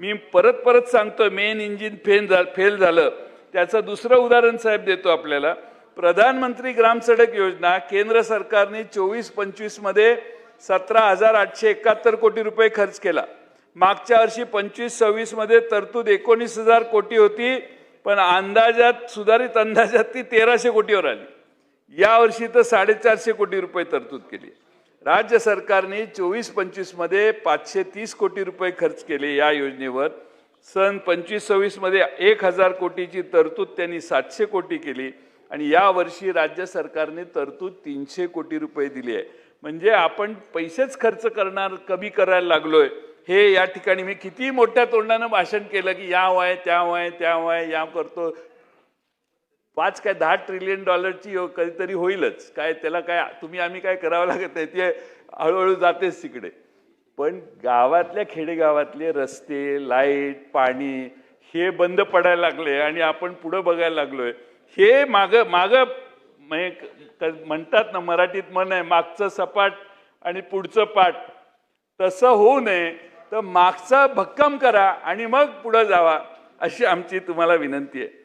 मी परत सांगतो, main engine fail झालं. त्याचं दुसरं उदाहरण साहेब देतो आपल्याला. प्रधानमंत्री ग्राम सडक योजना केंद्र सरकारने 24-25 मध्ये 17,871 कोटी रुपये खर्च केला. मागच्या वर्षी 25-26 मध्ये तरतूद 19,000 कोटी होती, पण अंदाजात सुधारित अंदाजात ती 1,300 कोटीवर आली. या वर्षी तर 450 कोटी रुपये तरतूद केली. राज्य सरकारने 24-25 मध्ये 530 कोटी रुपये खर्च केले या योजनेवर. सन 25-26 मध्ये 1,000 कोटीची तरतूद त्यांनी 700 कोटी केली आणि या वर्षी राज्य सरकारने तरतूद 300 कोटी रुपये दिली आहे. म्हणजे आपण पैसेच खर्च कमी करायला लागलोय. हे या ठिकाणी मी किती मोठ्या तोंडानं भाषण केलं की या वय त्या वय त्या वय या करतो. 10 ट्रिलियन डॉलरची कधीतरी होईलच. काय त्याला काय आम्ही काय करावं लागत नाही, ते हळूहळू जातेच तिकडे. पण गावातल्या खेडेगावातले रस्ते, लाईट, पाणी हे बंद पडायला लागले आणि आपण पुढे बघायला लागलोय. हे माग म्हणतात ना, मराठीत म्हण आहे, मागचं सपाट आणि पुढचं पाठ. तसं होऊ नये तर मागचं भक्कम करा आणि मग पुढे जावा, अशी आमची तुम्हाला विनंती आहे.